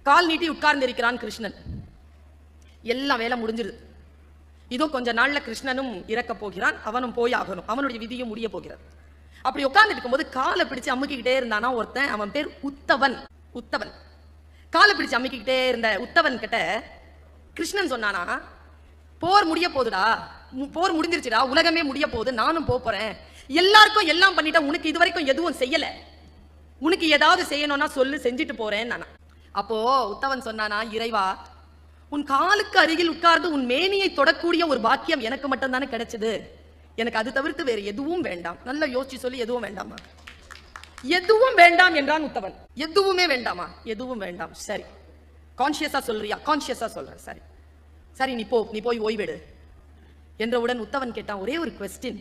கால் நீட்டி உட்கார்ந்து இருக்கிறான் கிருஷ்ணன். எல்லாம் வேலை முடிஞ்சிருது. இதோ கொஞ்ச நாள்ல கிருஷ்ணனும் இறக்க போகிறான், அவனும் போய் ஆகணும், அவனுடைய விதியும் முடிய போகிறார். அப்படி உட்கார்ந்து இருக்கும்போது காலை பிடிச்சு அமுக்கிக்கிட்டே இருந்தானா ஒருத்தன், அவன் பேர் உத்தவன். உத்தவன் காலை பிடிச்சு அமுக்கிக்கிட்டே இருந்த உத்தவன் கிட்ட கிருஷ்ணன் சொன்னானா, போர் முடிய போகுதுடா, போர் முடிஞ்சிருச்சுடா, உலகமே முடிய போகுது, நானும் போறேன், எல்லாருக்கும் எல்லாம் பண்ணிட்டேன், உனக்கு இது வரைக்கும் எதுவும் செய்யல, உனக்கு ஏதாவது செய்யணும்னா சொல்லு, செஞ்சுட்டு போறேன் நானா. அப்போ உத்தவன் சொன்னானா, இறைவா உன் காலுக்கு அருகில் உட்கார்ந்து உன் மேனியை தொடக்கூடிய ஒரு பாக்கியம் எனக்கு மட்டும் தானே கிடைச்சது, எனக்கு அது தவிர்த்து வேறு எதுவும் வேண்டாம். நல்லா யோசிச்சு சொல்லி, எதுவும் வேண்டாமா? எதுவும் வேண்டாம் என்றான் உத்தவன். எதுவுமே வேண்டாமா? எதுவும் வேண்டாம். சரி, கான்சியஸா சொல்றியா? கான்சியஸா சொல்றேன். சரி சரி, நீ போய் ஓய்வெடு என்றவுடன் உத்தவன் கேட்டான் ஒரே ஒரு கொஸ்டின்,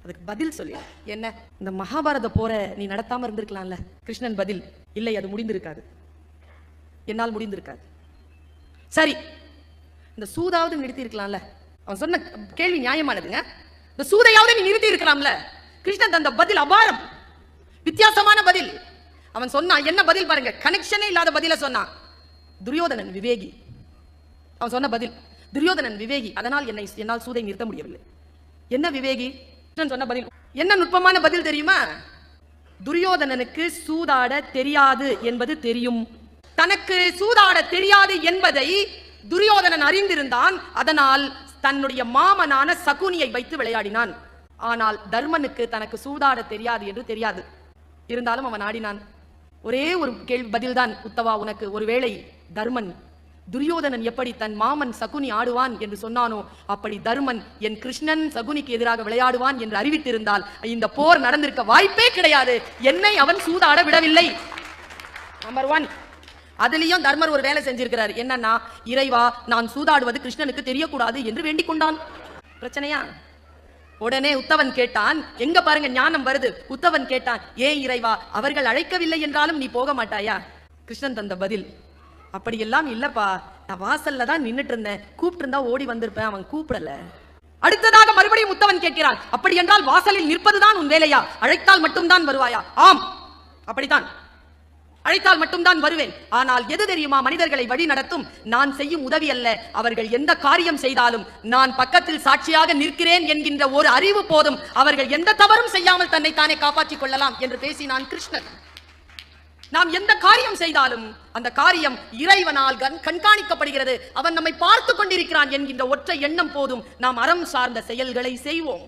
அதுக்கு பதில் சொல்லி. என்ன? இந்த மகாபாரத போற நீ நடத்தாம இருந்திருக்கலாம்ல? கிருஷ்ணன் பதில், இல்லை, அது முடிந்திருக்காது, என்னால் முடிந்திருக்காது. சரி, இந்த சூதாவது நிறுத்தி இருக்கலாம்ல? அவன் சொன்ன கேள்வி நியாயமானதுங்க. இந்த சூதையாவது நீ நிறுத்தி இருக்கலாம்ல? கிருஷ்ணன் தந்த பதில் அபாரம், வித்தியாசமான பதில். அவன் சொன்னான், என்ன பதில் பாருங்க, கனெக்ஷனே இல்லாத பதில சொன்னான். துரியோதனன் விவேகி. அவன் சொன்ன பதில், துரியோதனன் விவேகி, அதனால் என்னால் சூதை நிறுத்த முடியவில்லை. என்ன விவேகி? கிருஷ்ணன் சொன்ன பதில் என்ன நுட்பமான பதில் தெரியுமா? துரியோதனனுக்கு சூதாட தெரியாது என்பது தெரியும். தனக்கு சூதாட தெரியாது என்பதை துரியோதனன் அறிந்திருந்தான். அதனால் தன்னுடைய மாமனான சகுனியை வைத்து விளையாடினான். ஆனால் தர்மனுக்கு தனக்கு சூதாட தெரியாது என்று தெரியாது. இருந்தாலும் அவன் ஆடினான். ஒரே ஒரு கேள்வி பதில்தான் உத்தவா உனக்கு. ஒருவேளை தர்மன் துரியோதனன் எப்படி தன் மாமன் சகுனி ஆடுவான் என்று சொன்னானோ, அப்படி தர்மன் என் கிருஷ்ணன் சகுனிக்கு எதிராக விளையாடுவான் என்று அறிவித்திருந்தால் இந்த போர் நடந்திருக்க வாய்ப்பே கிடையாது. என்னை அவன் சூதாட விடவில்லை. நம்பர் 1. அதுலயும் தர்மர் ஒரு வேலை செஞ்சிருக்கிறார். என்னன்னா, இறைவா நான் சூதாடுவது கிருஷ்ணனுக்கு தெரியக்கூடாது என்று வேண்டிக் கொண்டான். பிரச்சனையா? உடனே உத்தவன் கேட்டான், எங்க பாருங்க ஞானம் வருது. உத்தவன் கேட்டான், ஏன் இறைவா அவர்கள் அழைக்கவில்லை என்றாலும் நீ போக மாட்டாயா? கிருஷ்ணன் தந்த பதில், அப்படியெல்லாம் இல்லப்பா, நான் வாசல்ல தான் நின்னுட்டு இருந்தேன், கூப்பிட்டு இருந்தா ஓடி வந்திருப்பேன், அவன் கூப்பிடல. அடுத்ததாக மறுபடியும் உத்தவன் கேட்கிறான், அப்படி என்றால் வாசலில் நிற்பதுதான் உன் வேலையா? அழைத்தால் மட்டும்தான் வருவாயா? ஆம், அப்படித்தான், அழைத்தால் மட்டும்தான் வருவேன். ஆனால் எது தெரியுமா மனிதர்களை வழி நடத்தும்? நான் செய்யும் உதவி அல்ல, அவர்கள் எந்த காரியம் செய்தாலும் நான் பக்கத்தில் சாட்சியாக நிற்கிறேன் என்கின்ற ஒரு அறிவு போதும். அவர்கள் எந்த தவறும் செய்யாமல் தன்னைத்தானே காப்பாற்றிக் கொள்ளலாம் என்று பேசினான் கிருஷ்ணன். நாம் எந்த காரியம் செய்தாலும் அந்த காரியம் இறைவனால் கண்காணிக்கப்படுகிறது, அவன் நம்மை பார்த்து கொண்டிருக்கிறான் என்கின்ற ஒற்றை எண்ணம் போதும் நாம் அறம் சார்ந்த செயல்களை செய்வோம்.